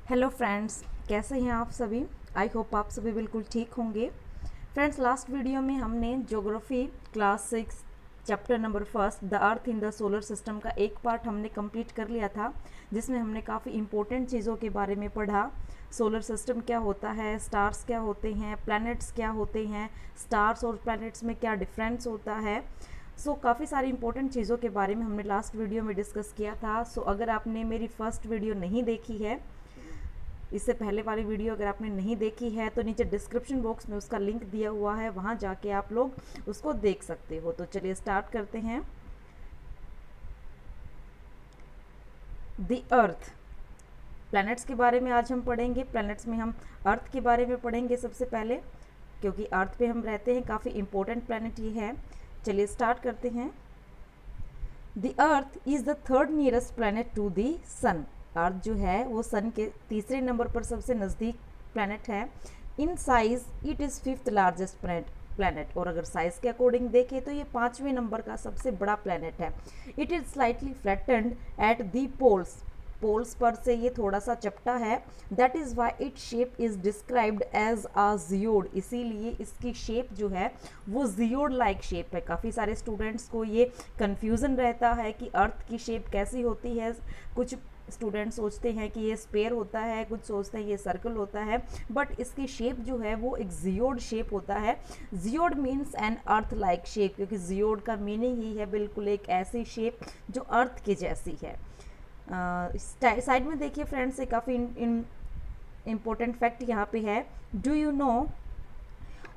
Hello friends, कैसे हैं आप सभी। आई होप आप सभी बिल्कुल ठीक होंगे। फ्रेंड्स, लास्ट वीडियो में हमने geography class 6 chapter number first the earth in the solar system का एक पार्ट हमने कंप्लीट कर लिया था, जिसमें हमने काफ़ी इंपॉर्टेंट चीज़ों के बारे में पढ़ा। सोलर सिस्टम क्या होता है, स्टार्स क्या होते हैं, प्लैनेट्स क्या होते हैं, स्टार्स और प्लैनेट्स में क्या डिफरेंस होता है। काफ़ी सारी इंपॉर्टेंट चीज़ों के बारे में हमने लास्ट वीडियो में डिस्कस किया था। अगर आपने मेरी फर्स्ट वीडियो नहीं देखी है, इससे पहले वाली वीडियो अगर आपने नहीं देखी है, तो नीचे डिस्क्रिप्शन बॉक्स में उसका लिंक दिया हुआ है, वहाँ जाके आप लोग उसको देख सकते हो। तो चलिए स्टार्ट करते हैं। द अर्थ, प्लैनेट्स के बारे में आज हम पढ़ेंगे। प्लैनेट्स में हम अर्थ के बारे में पढ़ेंगे सबसे पहले, क्योंकि अर्थ पे हम रहते हैं। काफ़ी इंपॉर्टेंट प्लैनेट ये है। चलिए स्टार्ट करते हैं। The earth is the third nearest planet to the sun. Earth जो है वो सन के तीसरे नंबर पर सबसे नज़दीक प्लैनेट है। In size it is fifth largest planet, और अगर साइज़ के अकॉर्डिंग देखें तो ये 5वें नंबर का सबसे बड़ा प्लैनेट है। It is slightly flattened at the poles पर से ये थोड़ा सा चपटा है। That is why it shape is described as a geoid, इसीलिए इसकी शेप जो है वो जियोड लाइक शेप है। काफ़ी सारे स्टूडेंट्स को ये कन्फ्यूज़न रहता है कि अर्थ की शेप कैसी होती है। कुछ स्टूडेंट सोचते हैं कि ये स्पेयर होता है, कुछ सोचते हैं ये सर्कल होता है, बट इसकी शेप जो है वो एक जियोड शेप होता है। Geoid means an earth like shape, क्योंकि जियोड का मीनिंग ही है बिल्कुल एक ऐसी शेप जो अर्थ की जैसी है। साइड में देखिए फ्रेंड्स, एक काफ़ी इम्पोर्टेंट फैक्ट यहाँ पे है। Do you know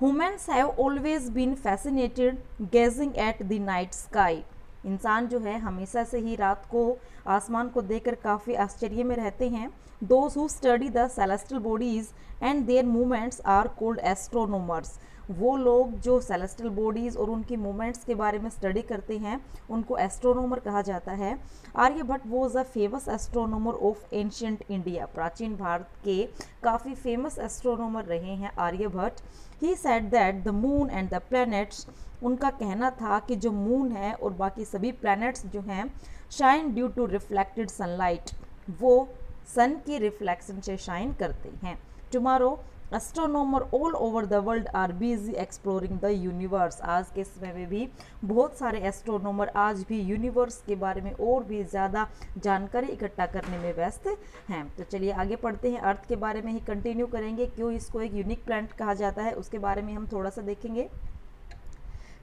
humans have always been fascinated gazing at the night sky. इंसान जो है हमेशा से ही रात को आसमान को देखकर काफ़ी आश्चर्य में रहते हैं। Those who study the celestial bodies and their movements are called astronomers. वो लोग जो सेलेस्टियल बॉडीज़ और उनकी मूवमेंट्स के बारे में स्टडी करते हैं उनको एस्ट्रोनोमर कहा जाता है। Aryabhatta was a famous astronomer of ancient India. प्राचीन भारत के काफ़ी फेमस एस्ट्रोनोमर रहे हैं Aryabhatta. He said that the moon and the planets, उनका कहना था कि जो मून है और बाकी सभी प्लैनेट्स जो हैं shine due to reflected sunlight, वो सन की रिफ्लेक्शन से शाइन करते हैं। Tomorrow astronomer all over the world are busy exploring the universe. आज के समय में भी बहुत सारे एस्ट्रोनॉमर आज भी यूनिवर्स के बारे में और भी ज़्यादा जानकारी इकट्ठा करने में व्यस्त हैं। तो चलिए आगे पढ़ते हैं। अर्थ के बारे में ही कंटिन्यू करेंगे। क्यों इसको एक यूनिक प्लैनेट कहा जाता है उसके बारे में हम थोड़ा सा देखेंगे।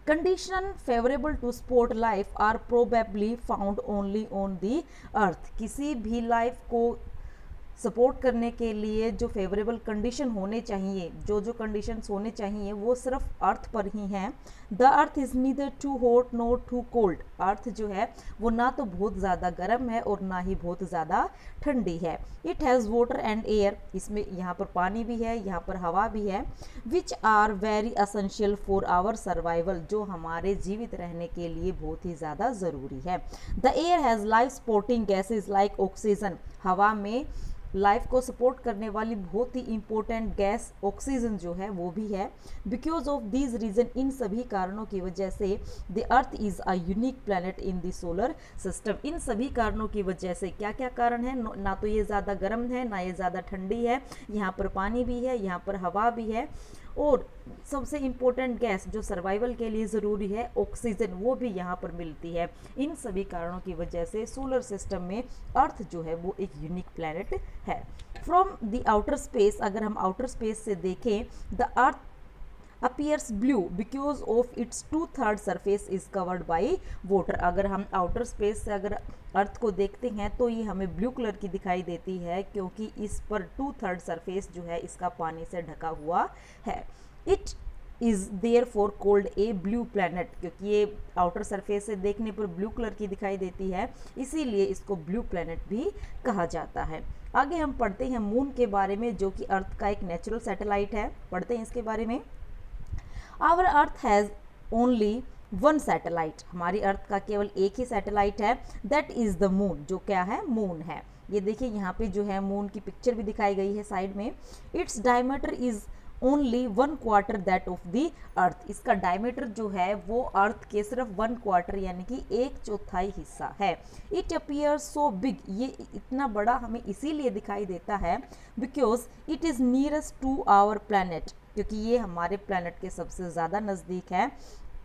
Condition favourable to sport life are probably found only on the earth. किसी भी लाइफ को सपोर्ट करने के लिए जो फेवरेबल कंडीशन होने चाहिए, जो जो कंडीशंस होने चाहिए वो सिर्फ अर्थ पर ही हैं। The earth is neither too hot not too cold. Earth जो है वो ना तो बहुत ज़्यादा गर्म है और ना ही बहुत ज़्यादा ठंडी है। It has water and air, इसमें यहाँ पर पानी भी है, यहाँ पर हवा भी है। Which are very essential for our survival, जो हमारे जीवित रहने के लिए बहुत ही ज़्यादा ज़रूरी है। The air has life supporting gases like oxygen. हवा में लाइफ को सपोर्ट करने वाली बहुत ही इंपॉर्टेंट गैस ऑक्सीजन जो है वो भी है। बिकॉज ऑफ दीज रीजन, इन सभी कारणों की वजह से the earth is a unique planet in the solar system. इन सभी कारणों की वजह से, क्या क्या कारण है, ना तो ये ज़्यादा गर्म है ना ये ज़्यादा ठंडी है, यहाँ पर पानी भी है, यहाँ पर हवा भी है, और सबसे इम्पोर्टेंट गैस जो सर्वाइवल के लिए ज़रूरी है ऑक्सीजन, वो भी यहाँ पर मिलती है। इन सभी कारणों की वजह से सोलर सिस्टम में अर्थ जो है वो एक यूनिक प्लैनेट है। फ्रॉम द आउटर स्पेस, अगर हम आउटर स्पेस से देखें, the earth appears blue because of its 2/3 surface is covered by water. अगर हम आउटर स्पेस से अगर अर्थ को देखते हैं तो ये हमें ब्लू कलर की दिखाई देती है, क्योंकि इस पर 2/3 सरफेस जो है इसका पानी से ढका हुआ है। It is therefore called a blue planet, क्योंकि ये आउटर सरफेस से देखने पर ब्लू कलर की दिखाई देती है, इसीलिए इसको ब्लू प्लैनेट भी कहा जाता है। आगे हम पढ़ते हैं मून के बारे में, जो कि अर्थ का एक नेचुरल सैटेलाइट है। पढ़ते हैं इसके बारे में। Our earth has only one satellite. हमारी अर्थ का केवल एक ही सैटेलाइट है, दैट इज़ द मून। जो क्या है, मून है। ये देखिए यहाँ पे जो है मून की पिक्चर भी दिखाई गई है साइड में। Its diameter is only 1/4 that of the earth. इसका डायमीटर जो है वो अर्थ के सिर्फ 1/4 यानी कि 1/4 हिस्सा है। इट अपियर सो बिग, ये इतना बड़ा हमें इसीलिए दिखाई देता है because it is nearest to our planet, क्योंकि ये हमारे प्लैनेट के सबसे ज़्यादा नज़दीक है।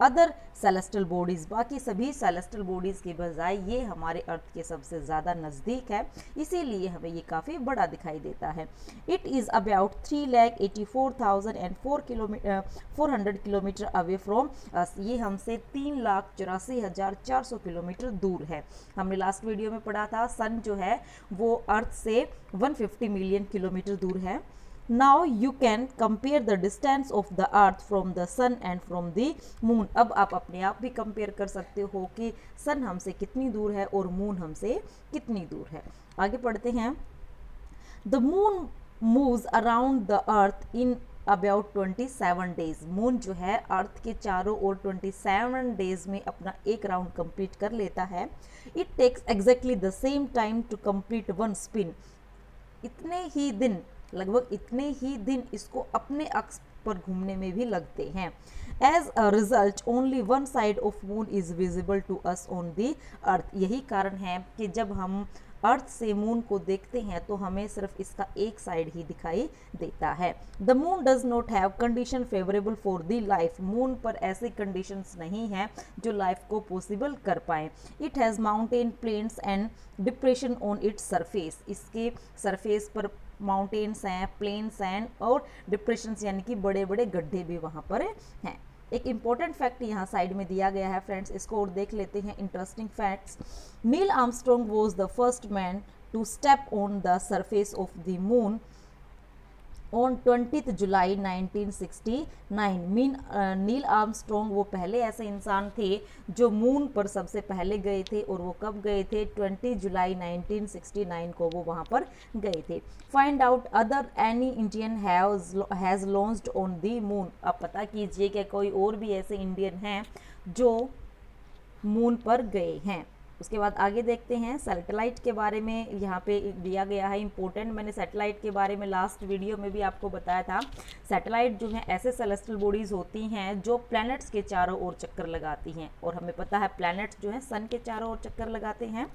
अदर सेलेस्टियल बॉडीज़, बाकी सभी सेलेस्टियल बॉडीज़ के बजाय ये हमारे अर्थ के सबसे ज़्यादा नज़दीक है, इसीलिए हमें ये काफ़ी बड़ा दिखाई देता है। It is about 3,84,400 kilometre away from us, ये हमसे 3,84,400 किलोमीटर दूर है। हमने लास्ट वीडियो में पढ़ा था सन जो है वो अर्थ से 150 मिलियन किलोमीटर दूर है। Now you can compare the distance of the earth from the sun and from the moon। अब आप अपने आप भी कंपेयर कर सकते हो कि सन हमसे कितनी दूर है और मून हमसे कितनी दूर है। आगे पढ़ते हैं। The moon moves around the earth in about 27 days। Moon जो है अर्थ के चारों ओर 27 डेज में अपना एक राउंड कंप्लीट कर लेता है। It takes exactly the same time to complete one spin। लगभग इतने ही दिन इसको अपने अक्ष पर घूमने में भी लगते हैं। As a result only one side of moon is visible to us on the earth. यही कारण है कि जब हम अर्थ से मून को देखते हैं तो हमें सिर्फ इसका एक साइड ही दिखाई देता है। The moon does not have condition favourable for the life. Moon पर ऐसे कंडीशंस नहीं हैं जो लाइफ को पॉसिबल कर पाए। It has mountain, plains and depression on its surface. इसके सरफेस पर माउंटेन्स हैं, प्लेन्स हैं और डिप्रेशंस यानी कि बड़े बड़े गड्ढे भी वहाँ पर हैं। एक इम्पॉर्टेंट फैक्ट यहाँ साइड में दिया गया है फ्रेंड्स, इसको और देख लेते हैं। Interesting facts. Neil Armstrong was the first man to step on the surface of the moon on 20 July 1969। Neil Armstrong वो पहले ऐसे इंसान थे जो मून पर सबसे पहले गए थे, और वो कब गए थे? 20 जुलाई 1969 को वो वहाँ पर गए थे। Find out other any Indian has launched on the moon. अब पता कीजिए कि कोई और भी ऐसे इंडियन हैं जो मून पर गए हैं। उसके बाद आगे देखते हैं सैटेलाइट के बारे में। यहाँ पे दिया गया है इंपॉर्टेंट। मैंने सैटेलाइट के बारे में लास्ट वीडियो में भी आपको बताया था। सैटेलाइट जो है ऐसे सेलेस्टियल बॉडीज़ होती हैं जो प्लैनेट्स के चारों ओर चक्कर लगाती हैं, और हमें पता है प्लैनेट्स जो हैं सन के चारों ओर चक्कर लगाते हैं।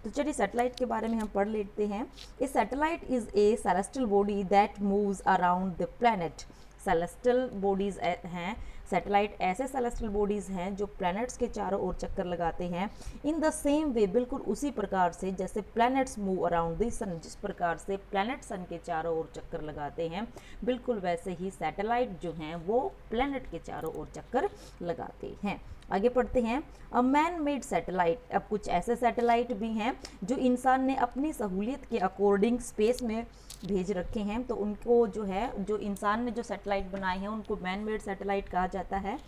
तो चलिए सैटेलाइट के बारे में हम पढ़ लेते हैं। A satellite is a celestial body that moves around the planet. Celestial bodies हैं, सैटेलाइट ऐसे सेलेस्टियल बॉडीज़ हैं जो प्लैनेट्स के चारों ओर चक्कर लगाते हैं। इन द सेम वे, बिल्कुल उसी प्रकार से जैसे प्लैनेट्स मूव अराउंड द सन, जिस प्रकार से प्लैनेट सन के चारों ओर चक्कर लगाते हैं, बिल्कुल वैसे ही सैटेलाइट जो हैं वो प्लैनेट के चारों ओर चक्कर लगाते हैं। आगे पढ़ते हैं। A man made satellite. अब कुछ ऐसे सैटेलाइट भी हैं जो इंसान ने अपनी सहूलियत के अकॉर्डिंग स्पेस में भेज रखे हैं, तो उनको जो है, जो इंसान ने जो सैटेलाइट बनाए हैं उनको मैन मेड सैटेलाइट कहा जाता है।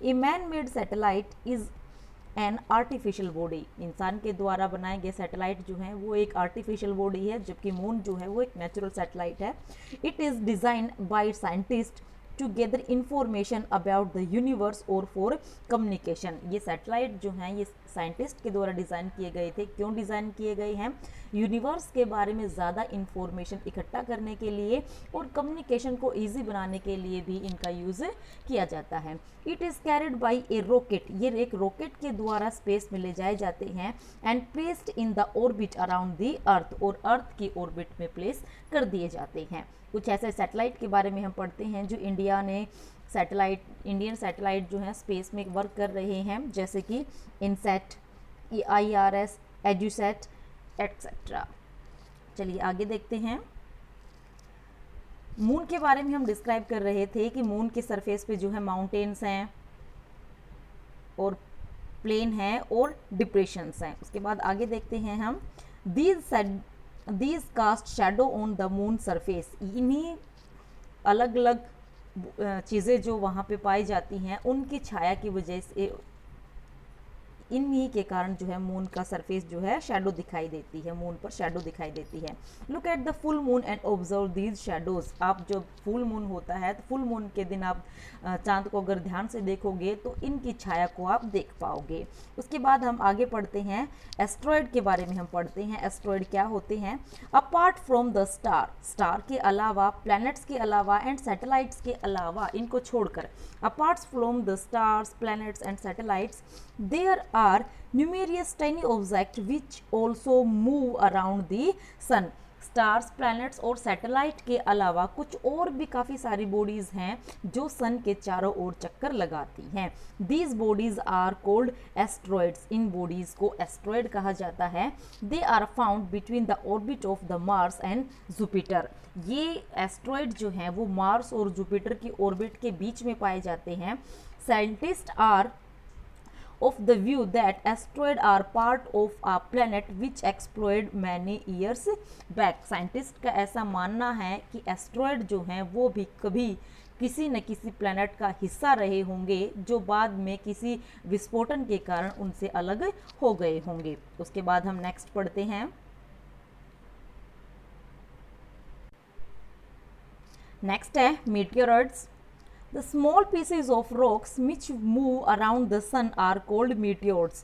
A man made satellite is an artificial body. इंसान के द्वारा बनाए गए सैटेलाइट जो हैं वो एक आर्टिफिशियल बॉडी है, जबकि मून जो है वो एक नेचुरल सैटेलाइट है। It is design by scientist to gather information about the universe और फॉर कम्युनिकेशन। ये सैटेलाइट जो हैं ये साइंटिस्ट के द्वारा डिज़ाइन किए गए थे। क्यों डिज़ाइन किए गए हैं? यूनिवर्स के बारे में ज़्यादा इंफॉर्मेशन इकट्ठा करने के लिए और कम्युनिकेशन को ईजी बनाने के लिए भी इनका यूज़ किया जाता है। It is carried by A rocket. ये एक रॉकेट के द्वारा स्पेस में ले जाए जाते हैं and placed in the orbit around the earth, और अर्थ की ऑर्बिट में प्लेस कर दिए जाते हैं। कुछ ऐसे सैटेलाइट के बारे में हम पढ़ते हैं जो इंडियन सैटेलाइट जो हैं स्पेस में वर्क कर रहे हैं, जैसे कि इनसैट, IRS, एड्यूसैट एट्सेट्रा। चलिए आगे देखते हैं। मून के बारे में हम डिस्क्राइब कर रहे थे कि मून के सरफेस पे जो है माउंटेन्स हैं और प्लेन है और डिप्रेशंस हैं। उसके बाद आगे देखते हैं हम। These cast shadow on the moon surface. इन्हीं अलग अलग चीज़ें जो वहाँ पे पाई जाती हैं उनकी छाया की वजह से इन्हीं के कारण जो है मून का सरफेस जो है शैडो दिखाई देती है, मून पर शैडो दिखाई देती है। Look at the full moon and observe these shadows. आप जब फुल मून होता है तो फुल मून के दिन आप चांद को अगर ध्यान से देखोगे तो इनकी छाया को आप देख पाओगे। उसके बाद हम आगे पढ़ते हैं, एस्ट्रॉयड के बारे में हम पढ़ते हैं। एस्ट्रॉयड क्या होते हैं? Apart from the star, star के अलावा, प्लैनेट्स के अलावा एंड सैटेलाइट्स के अलावा, इनको छोड़कर, apart from the stars, planets and satellites, there are numerous tiny object which also move around the sun. Stars, planets और सैटेलाइट के अलावा कुछ और भी काफ़ी सारी बॉडीज़ हैं जो सन के चारों ओर चक्कर लगाती हैं। These bodies are called asteroids. इन बॉडीज़ को एस्ट्रॉयड कहा जाता है। They are found between the orbit of the Mars and Jupiter. ये एस्ट्रॉयड जो हैं वो मार्स और जुपिटर की ऑर्बिट के बीच में पाए जाते हैं। Scientist are of the view that asteroids are part of a planet which exploded many years back. Scientist का ऐसा मानना है कि एस्ट्रॉयड जो हैं वो भी कभी किसी न किसी प्लैनेट का हिस्सा रहे होंगे जो बाद में किसी विस्फोटन के कारण उनसे अलग हो गए होंगे। उसके बाद हम नेक्स्ट पढ़ते हैं। नेक्स्ट है meteoroids. The small pieces of rocks which move around the sun are called meteors.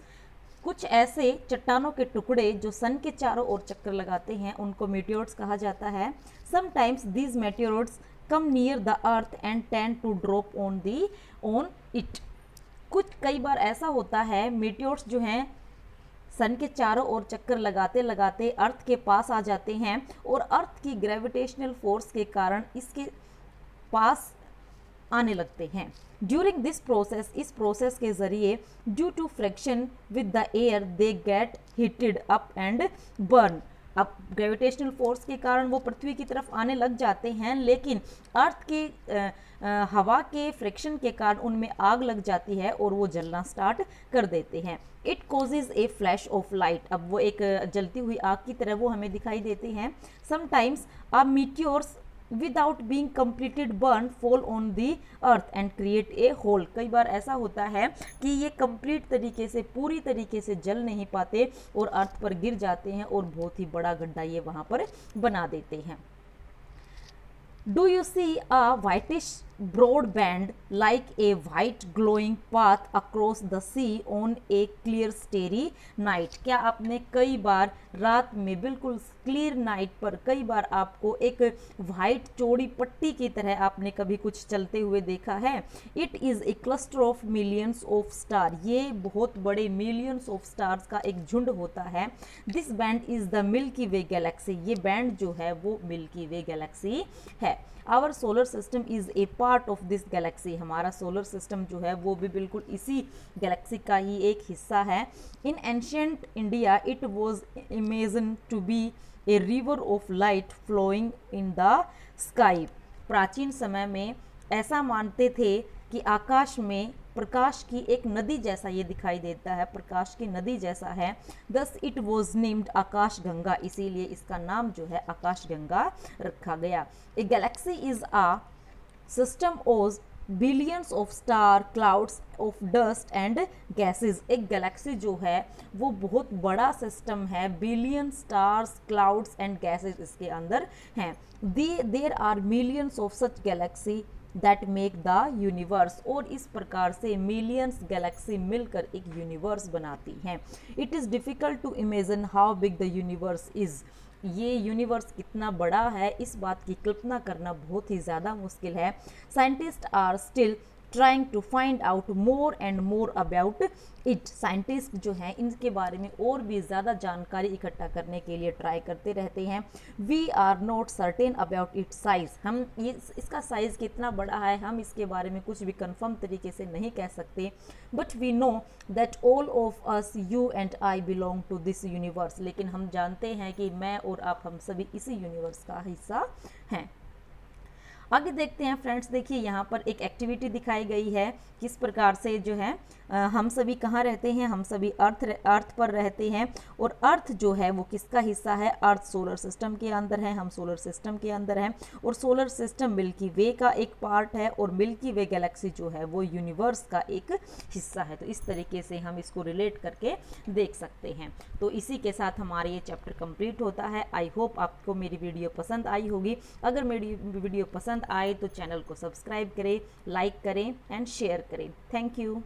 कुछ ऐसे चट्टानों के टुकड़े जो सन के चारों ओर चक्कर लगाते हैं उनको meteors कहा जाता है। Sometimes these meteors come near the earth and tend to drop on it. कुछ कई बार ऐसा होता है meteors जो हैं सन के चारों ओर चक्कर लगाते लगाते अर्थ के पास आ जाते हैं और अर्थ की ग्रेविटेशनल फोर्स के कारण इसके पास आने लगते हैं। ड्यूरिंग दिस प्रोसेस, इस प्रोसेस के जरिए, due to friction with the air they get heated up and burn. अब ग्रेविटेशनल फोर्स के कारण वो पृथ्वी की तरफ आने लग जाते हैं, लेकिन अर्थ के हवा के फ्रिक्शन के कारण उनमें आग लग जाती है और वो जलना स्टार्ट कर देते हैं। It causes A flash of light. अब वो एक जलती हुई आग की तरह वो हमें दिखाई देते हैं। Sometimes a meteors without being completed burn fall on the earth and create a hole। कई बार ऐसा होता है कि ये कंप्लीट तरीके से, पूरी तरीके से जल नहीं पाते और अर्थ पर गिर जाते हैं और बहुत ही बड़ा गड्ढा ये वहाँ पर बना देते हैं। Do you see a whitish broad band like a white glowing path across the sea on a clear starry night? क्या आपने कई बार रात में बिल्कुल क्लियर नाइट पर कई बार आपको एक वाइट चौड़ी पट्टी की तरह आपने कभी कुछ चलते हुए देखा है? It is a cluster of millions of star. ये बहुत बड़े मिलियंस ऑफ स्टार्स का एक झुंड होता है। This band is the Milky Way galaxy. ये बैंड जो है वो मिल्की वे गैलेक्सी है। Our solar system is a part of this galaxy. हमारा सोलर सिस्टम जो है वो भी बिल्कुल इसी गैलेक्सी का ही एक हिस्सा है। In ancient India it was imagine to be a river of light flowing in the sky. प्राचीन समय में ऐसा मानते थे कि आकाश में प्रकाश की एक नदी जैसा ये दिखाई देता है, प्रकाश की नदी जैसा है। Thus it was named Akash Ganga, इसीलिए इसका नाम जो है आकाश गंगा रखा गया। A galaxy is a system of billions of star, clouds of dust and gases. एक गैलेक्सी जो है वो बहुत बड़ा सिस्टम है, billion stars, clouds and gases इसके अंदर हैं। There are millions of such galaxy that make the universe. और इस प्रकार से मिलियंस गैलेक्सी मिलकर एक यूनिवर्स बनाती हैं। It is difficult to imagine how big the universe is. ये यूनिवर्स कितना बड़ा है, इस बात की कल्पना करना बहुत ही ज़्यादा मुश्किल है। Scientist are still trying to find out more and more about it. Scientist जो हैं इनके बारे में और भी ज़्यादा जानकारी इकट्ठा करने के लिए ट्राई करते रहते हैं। We are not certain about it size. हम ये इसका साइज़ कितना बड़ा है हम इसके बारे में कुछ भी कंफर्म तरीके से नहीं कह सकते। But we know that all of us, you and I, belong to this universe. लेकिन हम जानते हैं कि मैं और आप, हम सभी इसी यूनिवर्स का हिस्सा हैं। आगे देखते हैं फ्रेंड्स, देखिए यहाँ पर एक एक्टिविटी दिखाई गई है, किस प्रकार से जो है हम सभी कहाँ रहते हैं, हम सभी अर्थ पर रहते हैं। और अर्थ जो है वो किसका हिस्सा है, अर्थ सोलर सिस्टम के अंदर है, हम सोलर सिस्टम के अंदर हैं। और सोलर सिस्टम मिल्की वे का एक पार्ट है, और मिल्की वे गैलेक्सी जो है वो यूनिवर्स का एक हिस्सा है। तो इस तरीके से हम इसको रिलेट करके देख सकते हैं। तो इसी के साथ हमारा ये चैप्टर कंप्लीट होता है। आई होप आपको मेरी वीडियो पसंद आई होगी। अगर मेरी वीडियो पसंद आए तो चैनल को सब्सक्राइब करें, लाइक करें एंड शेयर करें। Thank you.